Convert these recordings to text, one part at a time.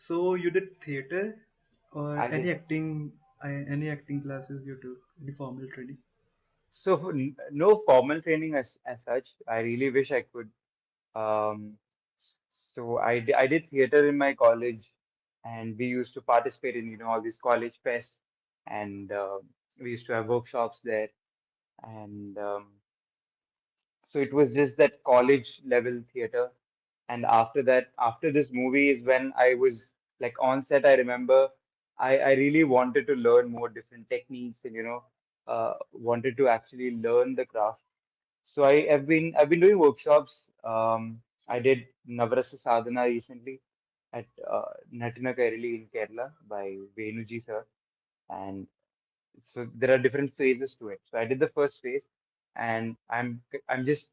So you did theater or I did. any acting classes you took, any formal training? So no formal training as such. I really wish I could. So I did theater in my college, and we used to participate in all these college fests, and we used to have workshops there, and so it was just that college level theater. And after that, after this movie is when I was like on set. I remember I really wanted to learn more different techniques and wanted to actually learn the craft. So I've been doing workshops. I did Navrasa Sadhana recently at Natina Kairali in Kerala by Venuji sir, and so there are different phases to it. So I did the first phase, and I'm just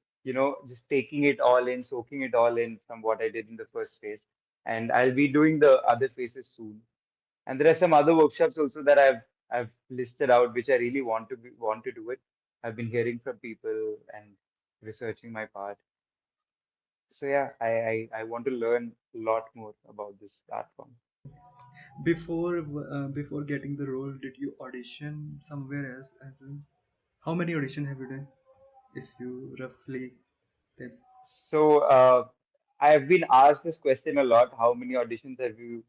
just taking it all in, soaking it all in from what I did in the first phase, and I'll be doing the other phases soon. And there are some other workshops also that I've listed out, which I really want to do it. I've been hearing from people and researching my part. So yeah, I want to learn a lot more about this art form. Before getting the role, did you audition somewhere else as well? How many audition have you done? If you roughly tell. So I've been asked this question a lot. How many auditions have you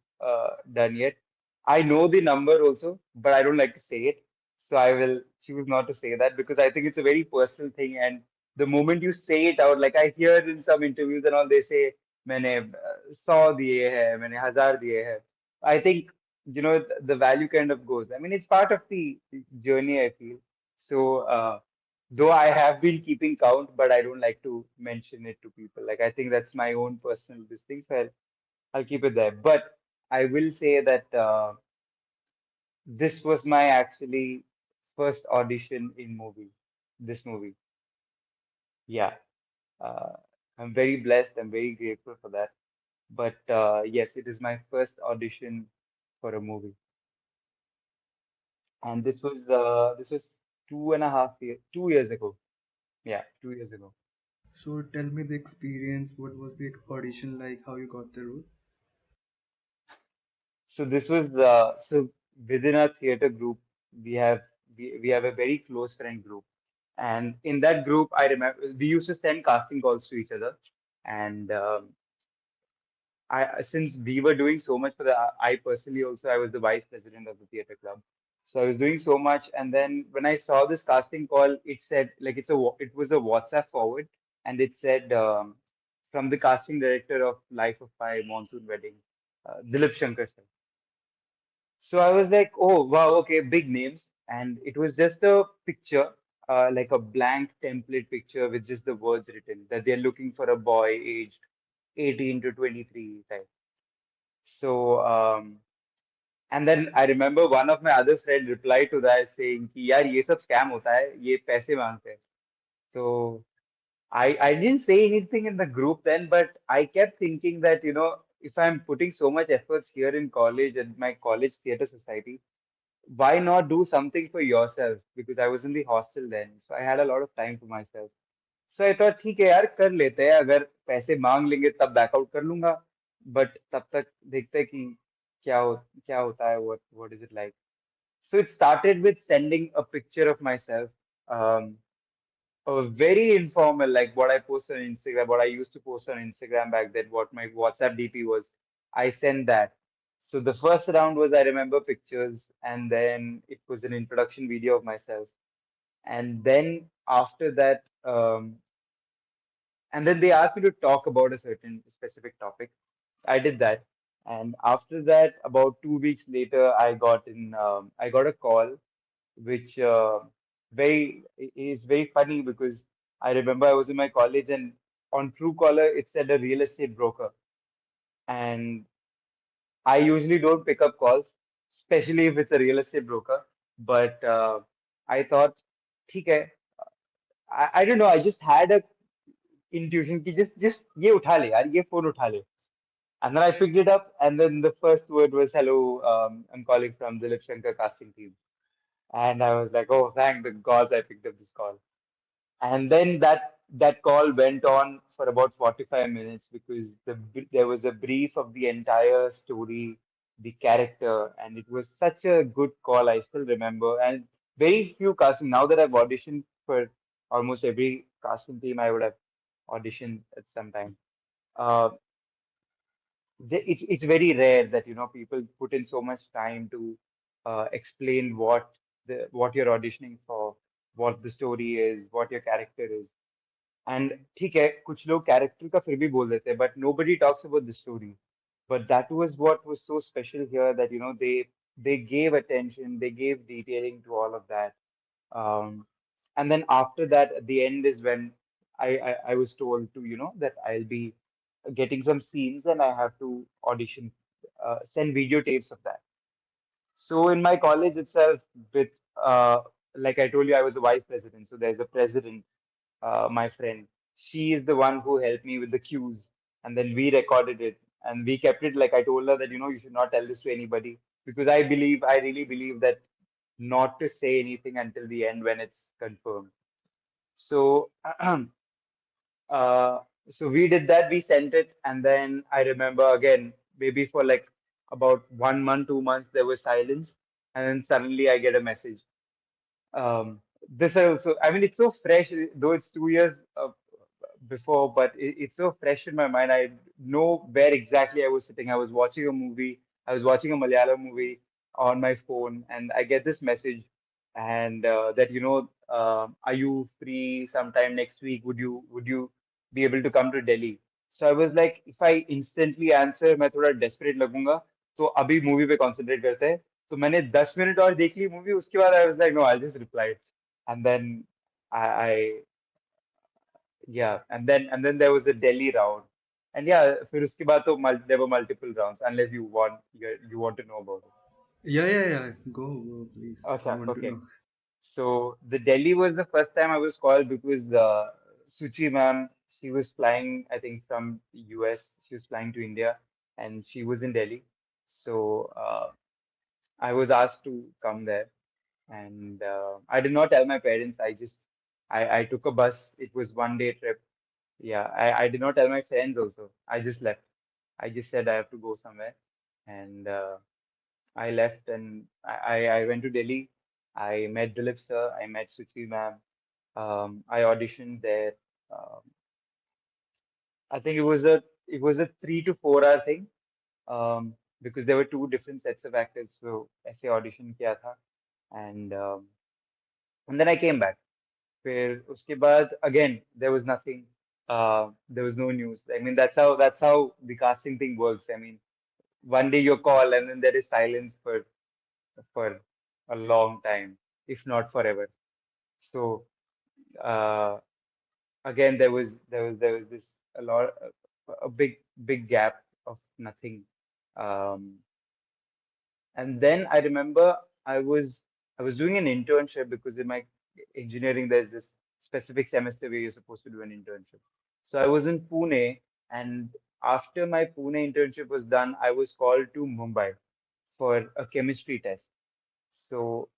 done yet? I know the number also, but I don't like to say it. So I will choose not to say that because I think it's a very personal thing. And the moment you say it out, like I hear in some interviews and all, they say, मैंने 100 दिए हैं, मैंने 1000 दिए हैं. I think the value kind of goes. I mean, it's part of the journey, I feel. So though I have been keeping count, but I don't like to mention it to people. Like I think that's my own personal this thing, so I'll keep it there. But I will say that this was my actually first audition in movie. This movie, yeah. Uh, I'm very blessed. I'm very grateful for that. But yes, it is my first audition for a movie, and this was 2.5 years, 2 years ago. Yeah, 2 years ago. So tell me the experience. What was the audition like? How you got the role? So this was so within our theater group, we have we have a very close friend group, and in that group, I remember we used to send casting calls to each other, and I since we were doing so much for the I personally also I was the vice president of the theater club, so I was doing so much, and then when I saw this casting call, it said like it was a WhatsApp forward, and it said from the casting director of Life of Pi Monsoon Wedding, Dilip Shankar sir. So I was like, oh wow, okay, big names. And it was just a picture, like a blank template picture with just the words written that they're looking for a boy aged 18 to 23 type. So and then I remember one of my other friend replied to that saying कि यार ये सब scam होता है, ये पैसे मांगते हैं. So I didn't say anything in the group then, but I kept thinking that, if I'm putting so much efforts here in college and my college theater society, why not do something for yourself? Because I was in the hostel then, so I had a lot of time for myself. So I thought ठीक है यार कर लेते हैं अगर पैसे मांग लेंगे तब बैकआउट कर लूंगा बट तब तक देखते हैं कि क्या होता है what is it like. So it started with sending a picture of myself, um, very informal, like what I post on Instagram, what I used to post on Instagram back then, what my WhatsApp DP was. I sent that. So the first round was I remember pictures, and then it was an introduction video of myself. And then after that, and then they asked me to talk about a certain specific topic. I did that. And after that, about 2 weeks later, I got a call which very is very funny because I remember I was in my college and on Truecaller it said a real estate broker, and I usually don't pick up calls, especially if it's a real estate broker. But I thought, ठीक है, I don't know, I just had a intuition कि just ये उठा ले यार, ये phone उठा ले. And then I picked it up, and then the first word was hello, I'm calling from the Dilip Shankar casting team. And I was like, oh, thank the gods I picked up this call. And then that call went on for about 45 minutes because there was a brief of the entire story, the character, and it was such a good call. I still remember. And very few casting. Now that I've auditioned for almost every casting team, I would have auditioned at some time. Uh, it's very rare that people put in so much time to explain what you're auditioning for, what the story is, what your character is. And ठीक है कुछ लोग character का फिर भी बोल देते हैं but nobody talks about the story. But that was what was so special here, that they gave attention, they gave detailing to all of that. And then after that, at the end is when I was told to, that I'll be getting some scenes and I have to audition, send videotapes of that. So in my college itself, with like I told you, I was the vice president. So there's a president, my friend. She is the one who helped me with the cues, and then we recorded it and we kept it. Like I told her that you should not tell this to anybody because I really believe that not to say anything until the end when it's confirmed. So so we did that. We sent it, and then I remember again, maybe for like about 1 month, 2 months, there was silence, and then suddenly I get a message. This also, I mean, it's so fresh, though it's 2 years before, but it's so fresh in my mind. I know where exactly I was sitting. I was watching a movie. I was watching a Malayalam movie on my phone, and I get this message, and that are you free sometime next week? Would you be able to come to Delhi? So I was like, if I instantly answer, मैं थोड़ा desperate लगूंगा. तो अभी movie पे concentrate करते हैं. तो मैंने 10 minute और देख ली मूवी. उसके बाद I was like, no, I'll just reply it. And then I yeah, and then there was a Delhi round. And yeah, फिर उसके बाद तो there were multiple rounds unless you want to know about it. Yeah, yeah, yeah. Go, please. I Okay, want to okay. know. So the Delhi was the first time I was called because Suchi ma'am, she was flying, I think, from US. She was flying to India and she was in Delhi. So I was asked to come there. And I did not tell my parents. I took a bus. It was 1 day trip. Yeah, I did not tell my friends also. I just left. I just said I have to go somewhere. And I left and I went to Delhi. I met Dilip sir. I met Suchi ma'am. I auditioned there. Um, I think it was a 3 to 4 hour thing. Because there were two different sets of actors. So ऐसे audition किया था. And and then I came back. फिर उसके बाद again there was nothing. There was no news. I mean that's how the casting thing works. I mean one day you call and then there is silence for a long time, if not forever. So uh, again there was this a big gap of nothing. Um, and then I remember I was doing an internship because in my engineering there's this specific semester where you're supposed to do an internship. So I was in Pune, and after my Pune internship was done, I was called to Mumbai for a chemistry test. So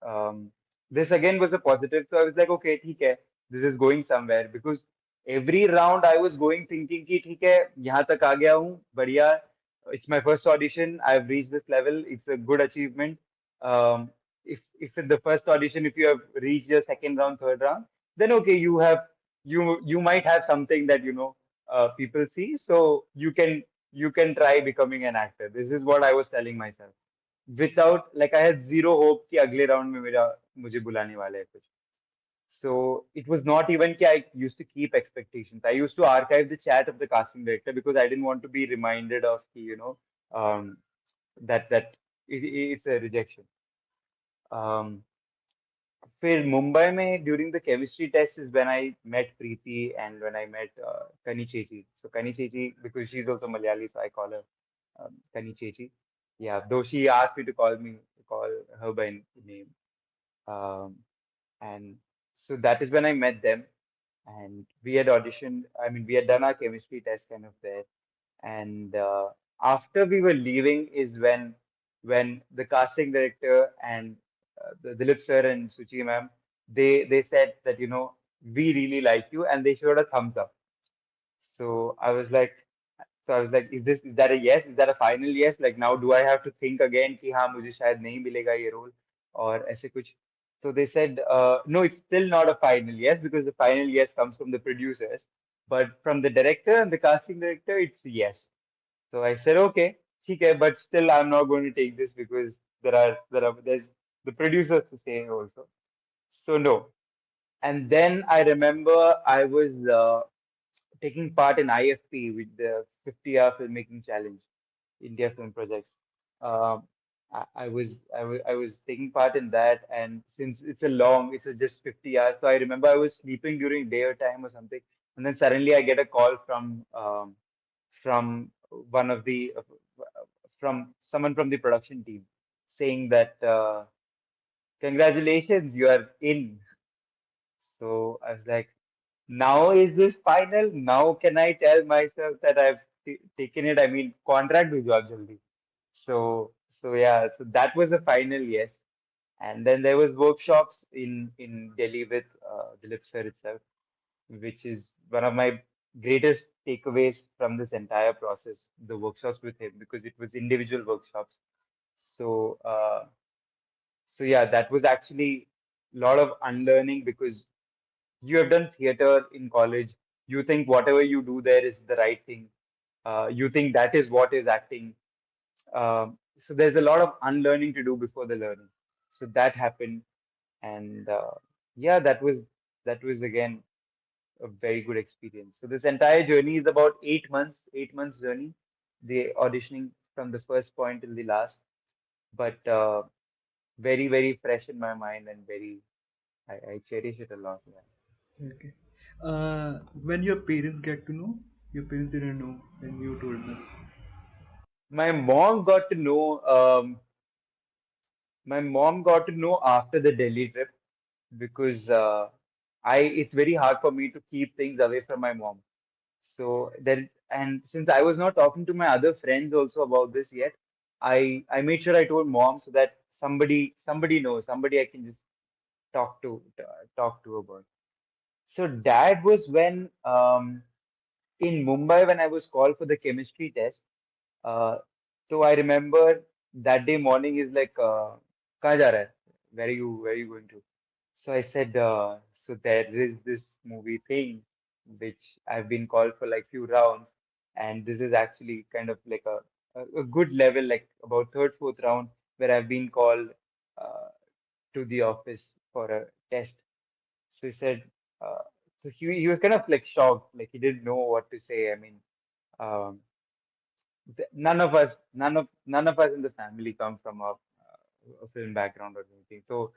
this again was a positive. So I was like, okay, ठीक है, this is going somewhere because every round I was going thinking कि ठीक है, यहाँ तक आ गया हूँ, बढ़िया. It's my first audition. I've reached this level. It's a good achievement. If in the first audition, if you have reached the second round, third round, then okay, you might have something that people see. So you can try becoming an actor. This is what I was telling myself without, like, I had zero hope कि अगले round में मेरा मुझे बुलाने वाला है कुछ. So it was not even कि I used to keep expectations. I used to archive the chat of the casting director because I didn't want to be reminded of um, that it's a rejection. Um, फिर मुंबई में during the chemistry test is when I met Preeti and when I met Kani Chechi. So Kani Chechi, because she's also Malayali, so I call her Kani Chechi. Yeah, though she asked me to call her by name. Um, and so that is when I met them, and we had auditioned. I mean, we had done our chemistry test kind of there, and after we were leaving is when the casting director and the Dilip sir and Suchi ma'am, they said that we really like you, and they showed a thumbs up. So I was like, is that a yes? Is that a final yes? Like now, do I have to think again कि हाँ मुझे शायद नहीं मिलेगा ये role और ऐसे कुछ? So they said, no, it's still not a final yes because the final yes comes from the producers, but from the director and the casting director, it's yes. So I said, okay, ठीक है, but still I'm not going to take this because there's the producers to say also. So no. And then I remember I was taking part in IFP with the 50-hour filmmaking challenge, India Film Projects. Um, I was taking part in that, and since it's a just 50 hours, so I remember I was sleeping during daytime or something, and then suddenly I get a call from one of the from someone from the production team saying that congratulations, you are in. So I was like, now is this final? Now can I tell myself that I've t taken it? I mean, contract with job jaldi. So yeah, so that was the final yes. And then there was workshops in Delhi with Dilip sir itself, which is one of my greatest takeaways from this entire process, the workshops with him, because it was individual workshops. So so yeah, that was actually a lot of unlearning because you have done theater in college. You think whatever you do there is the right thing. You think that is what is acting. So there's a lot of unlearning to do before the learning. So that happened, and yeah, that was again a very good experience. So this entire journey is about 8 months, 8 months journey. The auditioning from the first point till the last, but very very fresh in my mind and very I cherish it a lot. Yeah. Okay. When your parents get to know, your parents didn't know when you told them. My mom got to know. My mom got to know after the Delhi trip because I it's very hard for me to keep things away from my mom. So then, and since I was not talking to my other friends also about this yet, I made sure I told mom so that somebody knows, somebody I can just talk to about. So dad was when in Mumbai when I was called for the chemistry test. Uh, so I remember that day morning is like, कहाँ जा रहा है? Where are you going to? So I said, so there is this movie thing which I've been called for like few rounds, and this is actually kind of like a good level, like about third, fourth round, where I've been called uh, to the office for a test. So he said, so he was kind of like shocked, like he didn't know what to say. I mean, um, none of us in the family come from a film background or anything. So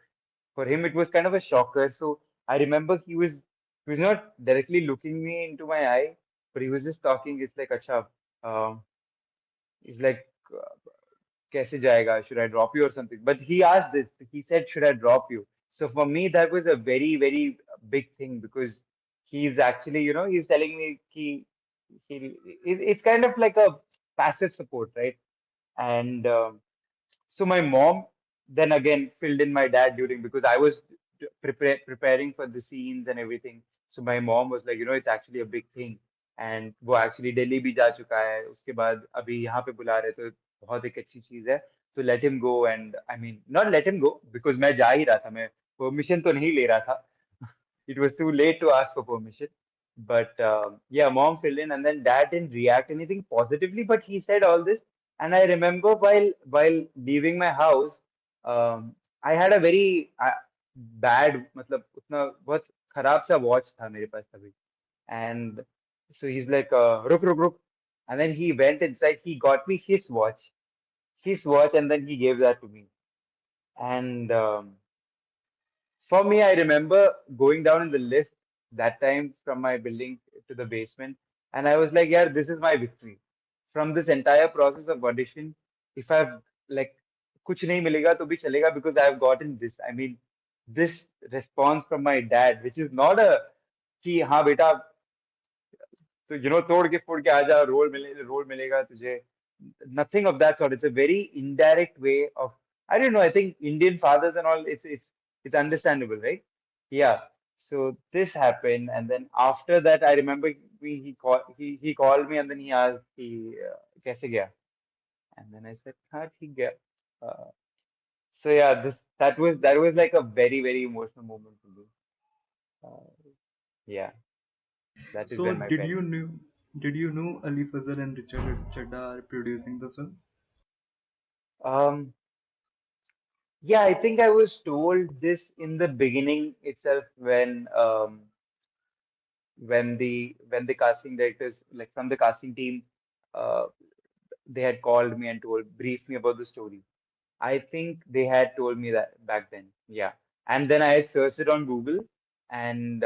for him, it was kind of a shocker. So I remember he was not directly looking me into my eye, but he was just talking. It's like, acha, um, he's like, कैसे जाएगा? Should I drop you or something? But he asked this. He said, should I drop you? So for me, that was a very, very big thing because he's actually, he's telling me it's kind of like a passive support, right? And so my mom then again filled in my dad during because I was preparing for the scenes and everything. So my mom was like, it's actually a big thing. And वो actually Delhi भी जा चुका है उसके बाद अभी यहाँ पे बुला रहे तो बहुत एक अच्छी चीज है तो let him go and I mean not let him go because मैं जा ही रहा था मैं परमिशन तो नहीं ले रहा था it was too late to ask for permission. But yeah, mom filled in, and then dad didn't react anything positively, but he said all this. And I remember while leaving my house, I had a very bad, मतलब उतना बहुत खराब सा watch था मेरे पास तभी. And so he's like, रुक रुक रुक. And then he went inside. He got me his watch, and then he gave that to me. And for me, I remember going down in the lift that time from my building to the basement, and I was like, yeah, this is my victory. From this entire process of audition, if I've like कुछ नहीं मिलेगा तो भी चलेगा because I've gotten this. I mean, this response from my dad, which is not a कि हाँ बेटा तो तोड़ के फोड़ के आ जा रोल मिलेगा तुझे nothing of that sort. It's a very indirect way of I don't know. I think Indian fathers and all it's understandable, right? Yeah. So this happened, and then after that, I remember he called me, and then he asked, "कैसे गया?" And then I said, "हाँ ठीक गया." Uh, so yeah, this that was like a very emotional moment for me. Yeah, that is So when my parents. did you know Ali Fazal and Richard Chadda are producing the film? Um, yeah, I think I was told this in the beginning itself when the casting directors, like from the casting team, uh, they had called me and briefed me about the story. I think they had told me that back then. Yeah. And then I had searched it on Google, and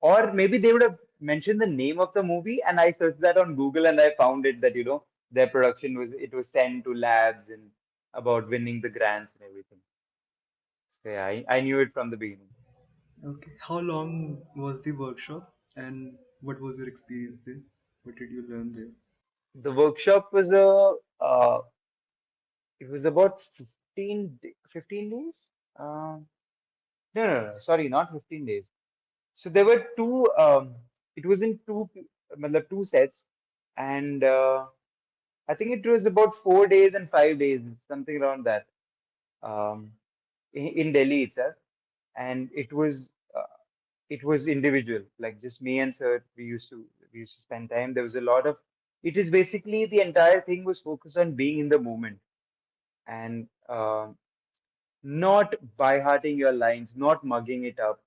or maybe they would have mentioned the name of the movie, and I searched that on Google, and I found it that, their production was sent to labs and about winning the grants and everything. So yeah, I knew it from the beginning. Okay. How long was the workshop and what was your experience there? What did you learn there? The workshop was a it was about 15 days. No, sorry, not 15 days. So there were it was in matlab two sets, and I think it was about 4 days and 5 days, something around that, um, in Delhi itself. And it was individual, like just me and sir. We used to spend time. There was a lot of. It is basically the entire thing was focused on being in the moment and not by hearting your lines, not mugging it up,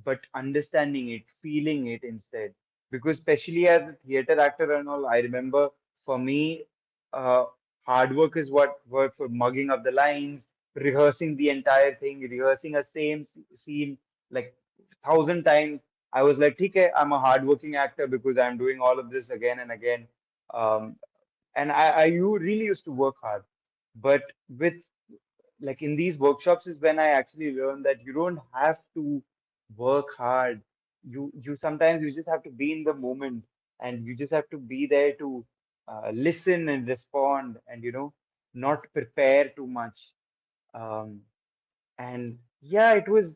but understanding it, feeling it instead. Because especially as a theater actor and all, I remember for me, uh, hard work is what work for mugging up the lines, rehearsing the entire thing, rehearsing a same scene like 1,000 times. I was like, okay, I'm a hardworking actor because I'm doing all of this again and again. Um, and you really used to work hard. But with like in these workshops is when I actually learned that you don't have to work hard. You sometimes you just have to be in the moment, and you just have to be there to listen and respond, and not prepare too much. Um, and yeah, it was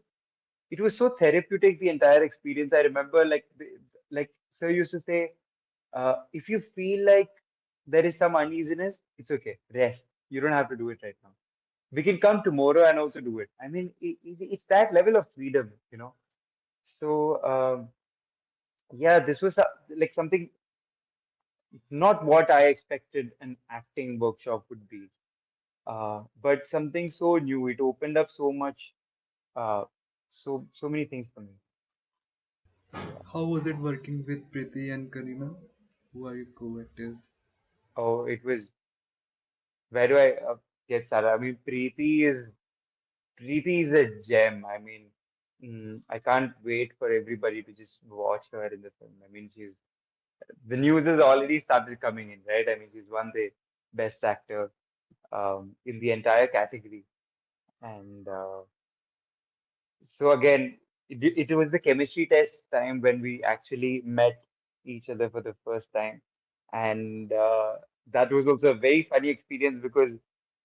so therapeutic, the entire experience. I remember like sir used to say, if you feel like there is some uneasiness, it's okay, rest. You don't have to do it right now. We can come tomorrow and also do it. I mean, it's that level of freedom. So, yeah, this was like something not what I expected an acting workshop would be, but something so new. It opened up so much, so many things for me. Yeah. How was it working with Priti and Karima, who are your co-actors? Oh, it was. Where do I get started? I mean, Preeti is a gem. I mean, I can't wait for everybody to just watch her in the film. I mean, the news has already started coming in, right? I mean, she's won the best actor in the entire category, and so again, it was the chemistry test time when we actually met each other for the first time, and that was also a very funny experience because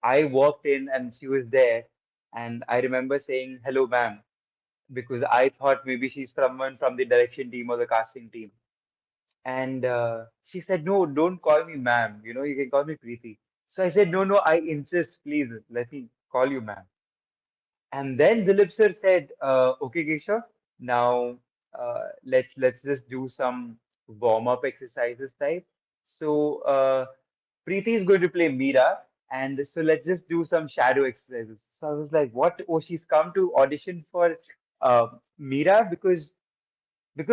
I walked in and she was there, and I remember saying hello, ma'am, because I thought maybe she's someone from the direction team or the casting team. And she said, "No, don't call me ma'am. You can call me Preeti." So I said, "No, I insist. Please let me call you ma'am." And then Dilip sir said, "Okay, Keshav, now let's just do some warm-up exercises type. So Preeti is going to play Meera, and so let's just do some shadow exercises." So I was like, "What? Oh, she's come to audition for Meera because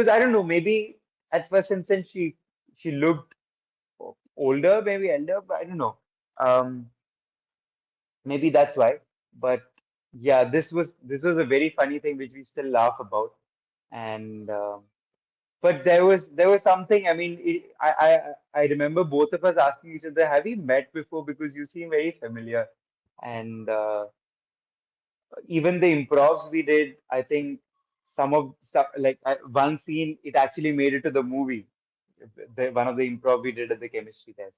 I don't know, maybe at first instance she looked older, maybe elder, but I don't know. Um, Maybe that's why. But yeah, this was a very funny thing which we still laugh about. And but there was something. I mean, I remember both of us asking each other, "Have we met before? Because you seem very familiar." And even the improvs we did, I think like one scene, it actually made it to the movie. One of the improv we did at the chemistry test.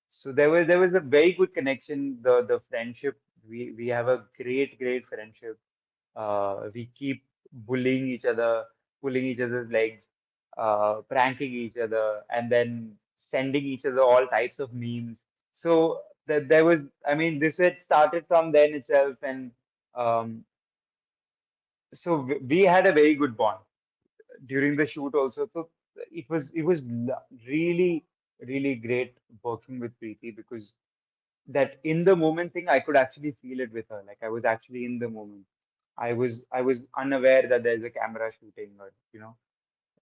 So there was a very good connection. The friendship, we have a great friendship. We keep bullying each other, pulling each other's legs, pranking each other, and then sending each other all types of memes. So that there was, I mean, this had started from then itself, and um, so we had a very good bond during the shoot also. So it was really really great working with Preeti because that in the moment thing I could actually feel it with her. Like I was actually in the moment. I was unaware that there's a camera shooting or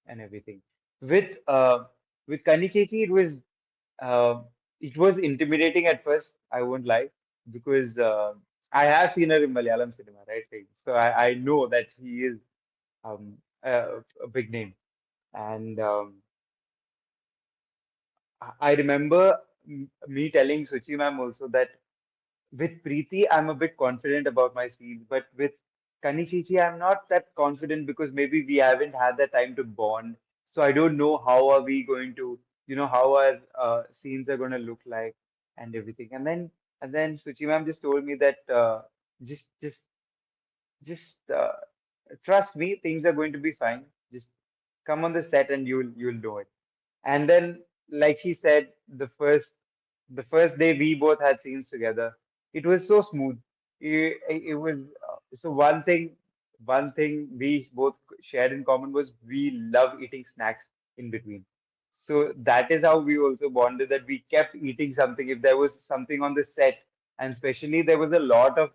and everything. With Kani Chechi uh, it was intimidating at first. I won't lie because I have seen her in Malayalam cinema, right? Like, so I know that he is a big name. And I remember me telling Suchi ma'am also that with Preeti, I'm a bit confident about my scenes, but with Kanichichi, I'm not that confident because maybe we haven't had the time to bond. So I don't know how are we going to, how our scenes are going to look like and everything. And then Suchi ma'am just told me that just trust me, things are going to be fine. Just come on the set and you'll know it. And then, like she said, the first day we both had scenes together, it was so smooth. It was so one thing we both shared in common was we love eating snacks in between. So that is how we also bonded, that we kept eating something if there was something on the set, and especially there was a lot of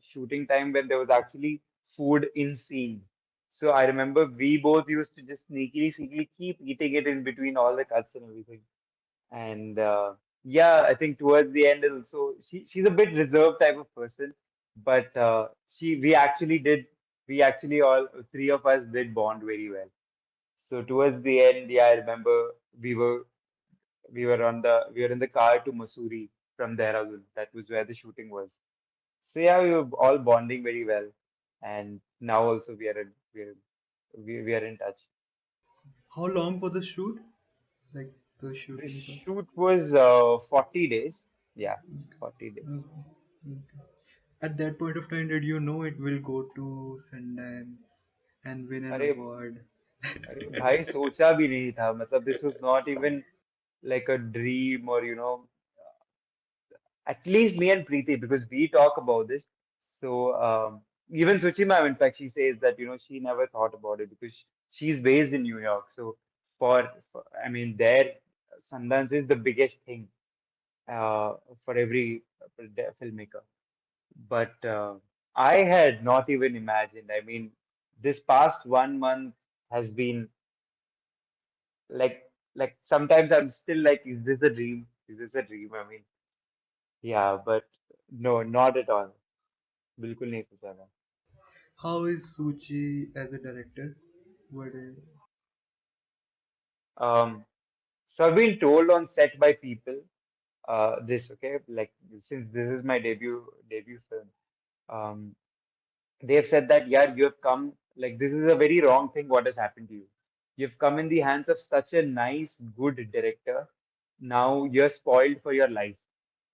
shooting time when there was actually food in scene. So I remember we both used to just sneakily keep eating it in between all the cuts and everything. And yeah, I think towards the end also she's a bit reserved type of person, but we actually all three of us did bond very well. So towards the end, yeah, I remember we were in the car to Mussoorie from Dehradun. That was where the shooting was. So yeah, we were all bonding very well, and now also we are in touch. How long for the shoot? Like the The shooting part? shoot was 40 days. Yeah, 40 days. Okay. At that point of time, did you know it will go to Sundance and win an अरे award? अरे भाई सोचा भी नहीं था मतलब this was not even like a dream or at least me and Preeti, because we talk about this. So even Suchima, in fact, she says that she never thought about it because she's based in New York. So for I mean, there Sundance is the biggest thing for every filmmaker. But I had not even imagined. I mean, this past 1 month has been like sometimes I'm still like, is this a dream? Is this a dream? I mean, yeah, but no, not at all. बिल्कुल नहीं सोचा था. How is Suchi as a director? What is, Um, so I've been told on set by people, this, okay, like since this is my debut film, um, they've said that, yeah, you have come, like this is a very wrong thing what has happened to you. You've come in the hands of such a nice, good director. Now you're spoiled for your life.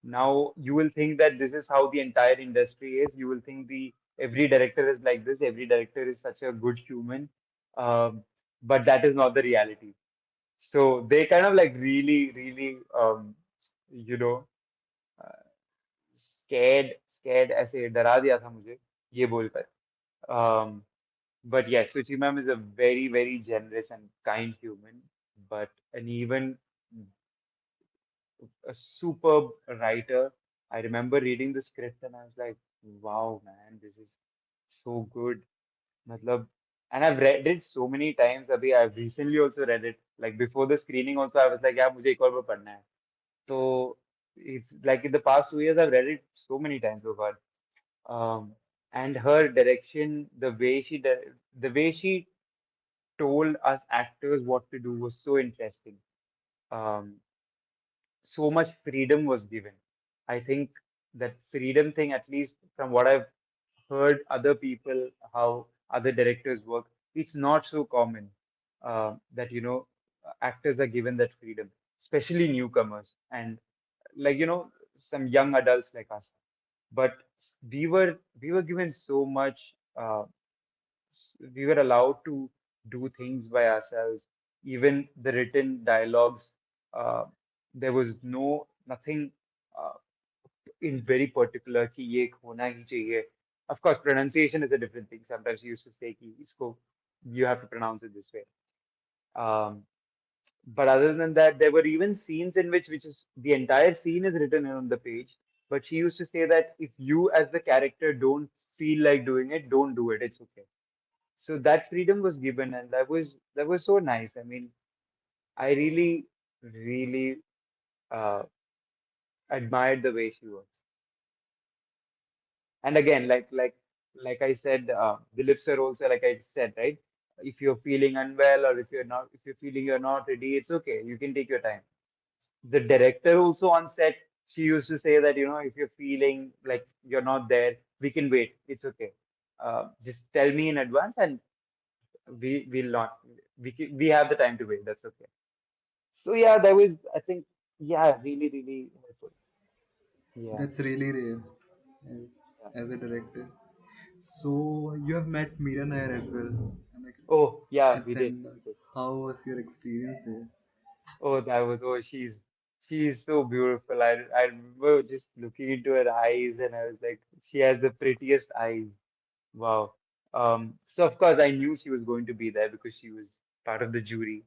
Now you will think that this is how the entire industry is. You will think the every director is like this. Every director is such a good human. Um, but that is not the reality. So they kind of like really, really, you know, scared ऐसे डरा दिया था मुझे ये बोलकर. Um, but yes, Suchi ma'am is a very, very generous and kind human, but an even a superb writer. I remember reading the script and I was like, wow, man, this is so good. Matlab, and I've read it so many times. Abhi, I've recently also read it. Like before the screening also, I was like, yeah, मुझे एक और बार पढ़ना है. So it's like in the past 2 years, I've read it so many times so far. Um, and her direction, the way she told us actors what to do was so interesting. Um, so much freedom was given. I think that freedom thing, at least from what I've heard other people, how other directors work, it's not so common that actors are given that freedom, especially newcomers and like some young adults like us. But we were given so much. we were allowed to do things by ourselves. Even the written dialogues, uh, there was nothing uh, in very particular कि ये होना ही चाहिए. Of course, pronunciation is a different thing. Sometimes we used to say कि इसको you have to pronounce it this way. Um, but other than that, there were even scenes in which is the entire scene is written on the page. But she used to say that if you as the character don't feel like doing it, don't do it. It's okay. So that freedom was given, and that was so nice. I mean, I really uh, admired the way she was. And again, like I said, the lips are also like I said, right? If you're feeling unwell or if you're feeling you're not ready, it's okay. You can take your time. The director also on set, she used to say that, if you're feeling like you're not there, we can wait. It's okay. Just tell me in advance, and we'll not we have the time to wait. That's okay. So yeah, that was, I think, yeah, really helpful. Yeah. That's really rare uh, Yeah. as a director. So you have met Meera Nair as well. Am I correct? Oh yeah, At we did. Sandals. We did. How was your experience there? Oh, she's so beautiful. I remember just looking into her eyes, and I was like, she has the prettiest eyes. Wow. So of course I knew she was going to be there because she was part of the jury.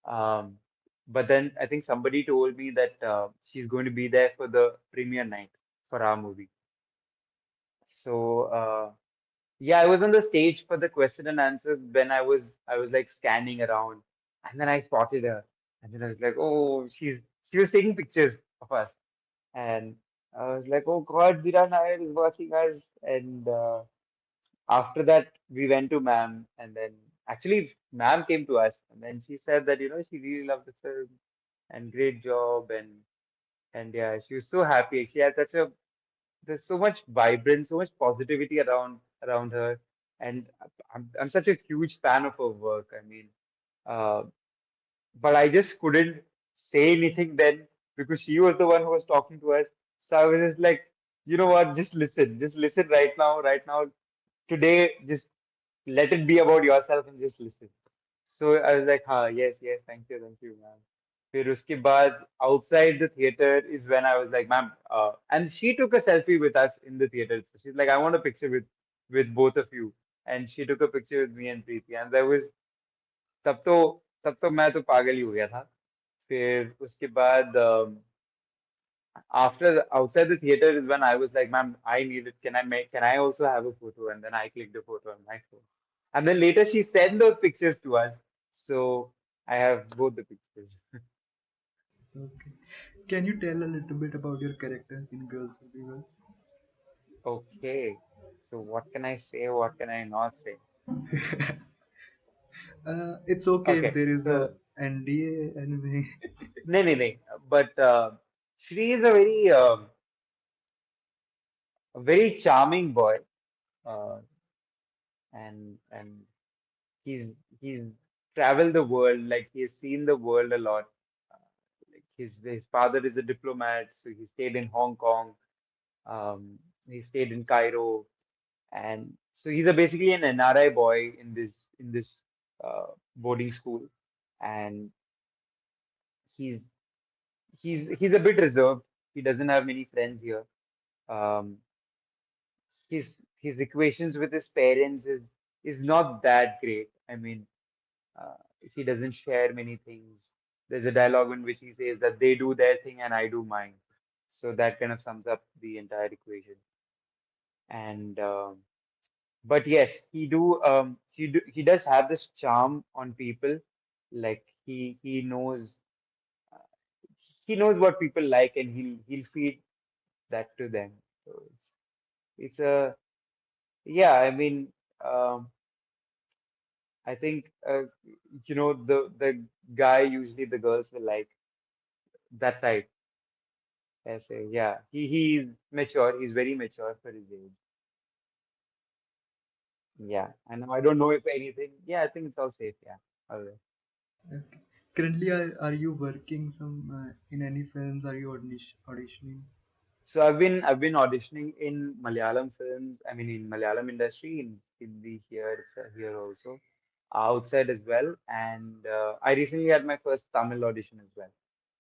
Um, but then I think somebody told me that she's going to be there for the premiere night for our movie. So yeah, I was on the stage for the question and answers when I was like scanning around, and then I spotted her, and then I was like, oh, she was taking pictures of us, and I was like, oh God, Viran Nair is watching us, and after that we went to ma'am, and then actually ma'am came to us, and then she said that she really loved the film and great job, and yeah, she was so happy. She had such a there's so much vibrance, so much positivity around her, and I'm such a huge fan of her work. I mean, uh, but I just couldn't say anything then because she was the one who was talking to us. So I was just like, you know what, just listen right now, today, just let it be about yourself and just listen. So I was like, yes, thank you, ma'am. फिर उसके बाद outside the theater is when I was like, ma'am, and she took a selfie with us in the theater. So she's like, I want a picture with both of you, and she took a picture with me and Preeti, and there was तब तो मैं तो पागल ही हो गया था. फिर उसके बाद outside the theater is when I was like, ma'am, I need it. Can I also have a photo? And then I clicked the photo on my phone. And then later she sent those pictures to us. So I have both the pictures. Okay. Can you tell a little bit about your character in Girls Will Be Girls? Okay. So what can I say? What can I not say? It's okay if Okay. there is a So NDA, anything. no. But Shri is a very charming boy. Uh, and he's he's traveled the world, like he's seen the world a lot. Like his father is a diplomat, so he stayed in Hong Kong. He stayed in Cairo, and so he's basically an NRI boy in this boarding school, and he's he's a bit reserved. He doesn't have many friends here. Um, his equations with his parents is not that great. I mean, he doesn't share many things. There's a dialogue in which he says that they do their thing and I do mine. So that kind of sums up the entire equation. And but yes, he does have this charm on people. Like he knows what people like, and he'll feed that to them. So it's a yeah. I mean, I think the guy usually the girls will like that type. I say, yeah, he's mature. He's very mature for his age. Yeah, and now I don't know if anything. Yeah, I think it's all safe. Yeah, all right. Okay. Currently, are you working some in any films? Are you auditioning? So I've been auditioning in Malayalam films. I mean, in Malayalam industry, in Hindi here here also, outside as well. And I recently had my first Tamil audition as well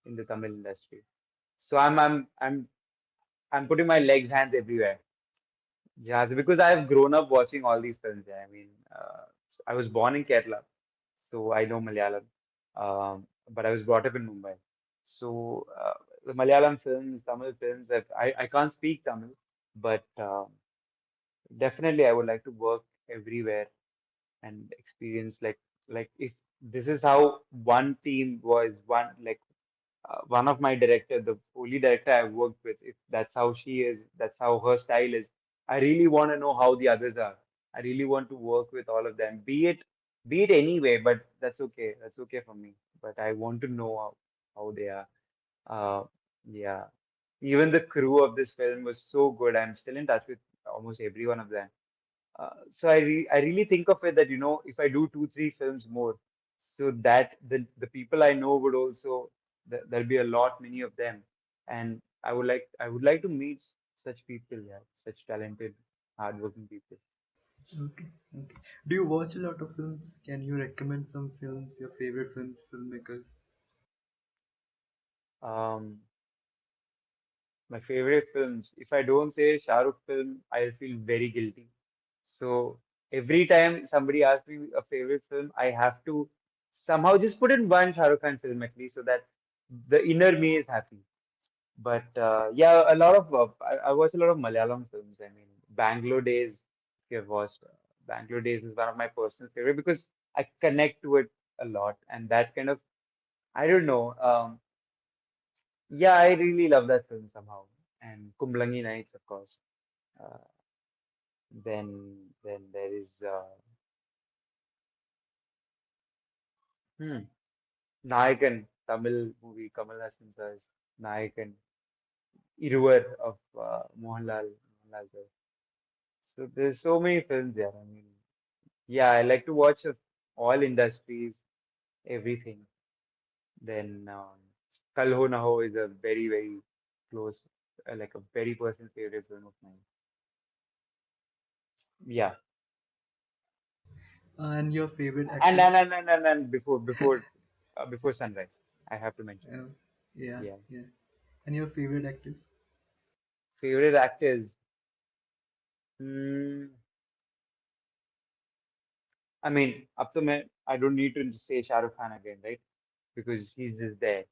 in the Tamil industry. So I'm putting my legs, hands everywhere. Yeah, so because I've grown up watching all these films. Yeah, I mean, I was born in Kerala, so I know Malayalam, but I was brought up in Mumbai. So the Malayalam films, Tamil films, that I can't speak Tamil, but definitely I would like to work everywhere and experience like if this is how one team was one of my director, the only director I've worked with, if that's how she is, that's how her style is, I really want to know how the others are. I really want to work with all of them, be it anyway, but that's okay. That's okay for me. But I want to know how they are. Uh, yeah. Even the crew of this film was so good. I'm still in touch with almost every one of them. So I really think of it that if I do 2 3 films more, so that the people I know would also there'll be a lot many of them, and I would like to meet such people, yeah, such talented, hardworking people. Okay, okay. Do you watch a lot of films? Can you recommend some films, your favorite films, filmmakers? Um, my favorite films. If I don't say Shah Rukh film, I'll feel very guilty. So every time somebody asks me a favorite film, I have to somehow just put in one Shah Rukh Khan film at least so that the inner me is happy. But yeah, a lot of I watch a lot of Malayalam films. I mean, Bangalore Days. If you have watched, Bangalore Days is one of my personal favorite because I connect to it a lot, and that kind of I don't know. Yeah, I really love that film somehow. And Kumblangi Nights, of course. Uh, then there is Nayakan, Tamil movie, Kamal Hassan sir's Nayakan, Iruvar of Mohanlal sir. So there's so many films there. I mean, yeah, I like to watch of all industries, everything. Then Kal Ho Na Ho is a very, very close, like a very personal favorite film of mine. Yeah, And your favorite and actors? and and and, and, and before sunrise, I have to mention. Uh, yeah, Yeah, yeah. And your favorite actors? favorite actors. Hmm. I mean, up to me, I don't need to say Shah Rukh Khan again, right? Because he's just there.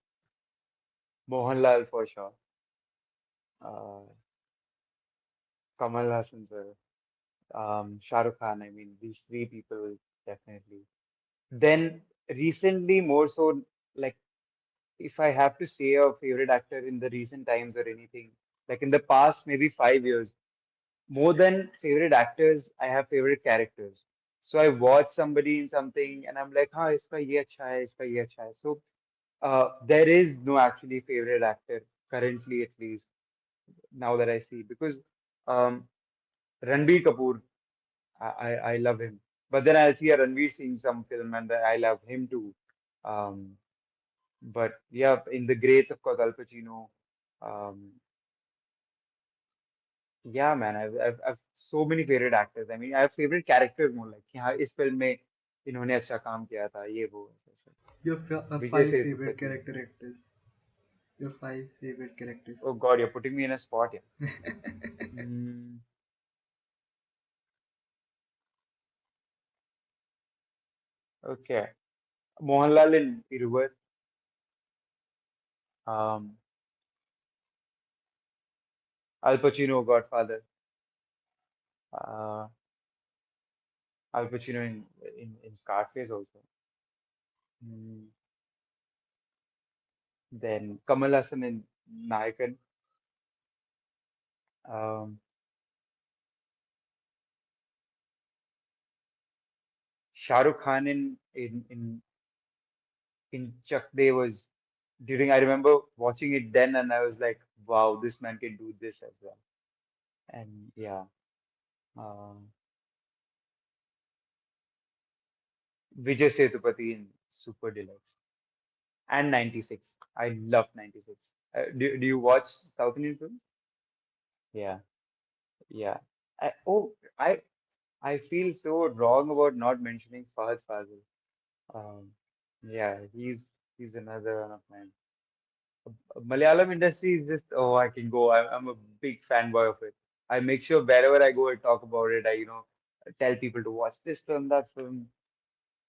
Mohanlal for sure. Uh, Kamal Hassan sir. Shah Rukh Khan. I mean, these three people definitely. Then recently, more so, like if I have to say a favorite actor in the recent times or anything, like in the past maybe 5 years, more than favorite actors, I have favorite characters. So I watch somebody in something and I'm like, हाँ इसका ये अच्छा है, इसका ये अच्छा है. So there is no actually favorite actor currently, at least now that I see, because um, Ranbir Kapoor, I love him, but then I'll see a Ranveer Singh some film and I love him too. Um, but yeah, in the greats, of course, Al Pacino. Um, yeah, man, I've so many favorite actors. I mean, I have favorite characters more like कि हाँ इस film में इन्होंने अच्छा काम किया था ये वो ऐसे. Your Vijay five favorite Sethupathi. character actors. Your five favorite characters. Oh God, you're putting me in a spot here. Mm, okay. Mohanlal in Iruvar. Um, Al Pacino, Godfather. Uh, Al Pacino in Scarface also. Mm, then Kamal Hassan in Nayakan. Um, Shah Rukh Khan in Chak De was during. I remember watching it then, and I was like, "Wow, this man can do this as well." And yeah, um, Vijay Sethupathi in Super Deluxe and 96. I love 96. Do you watch South Indian films? Yeah, yeah. I I feel so wrong about not mentioning Fahad Fazil. Um, yeah, he's another one of mine. Malayalam industry is just, oh, I can go. I'm a big fanboy of it. I make sure wherever I go, I talk about it. Tell people to watch this film, that film.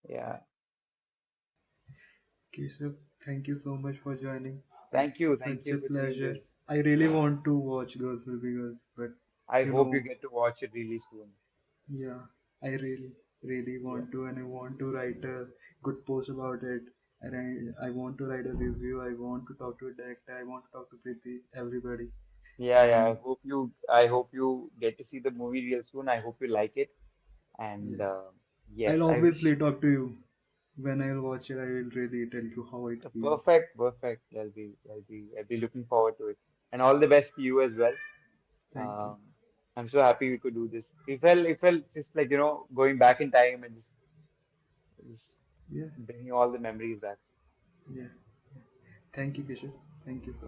Yeah. Keshav, thank you so much for joining. Thank It's you. Thank such a you for doing pleasure. this. I really want to watch those movies, but I you hope you know, get to watch it really soon. yeah, I really Yeah. want to, and I want to write a good post about it. And I want to write a review. I want to talk to a director. I want to talk to Preeti, everybody. Yeah, yeah. And I hope you get to see the movie real soon. I hope you like it. And yeah, I'll yes, I wish. obviously talk to you when I'll watch it. I will really tell you how it feels. Perfect, perfect. I'll be looking forward to it. And all the best to you as well. Thank you. I'm so happy we could do this. It felt just like, going back in time and just Yeah, bringing all the memories back. yeah. Thank you, Kishan. Thank you so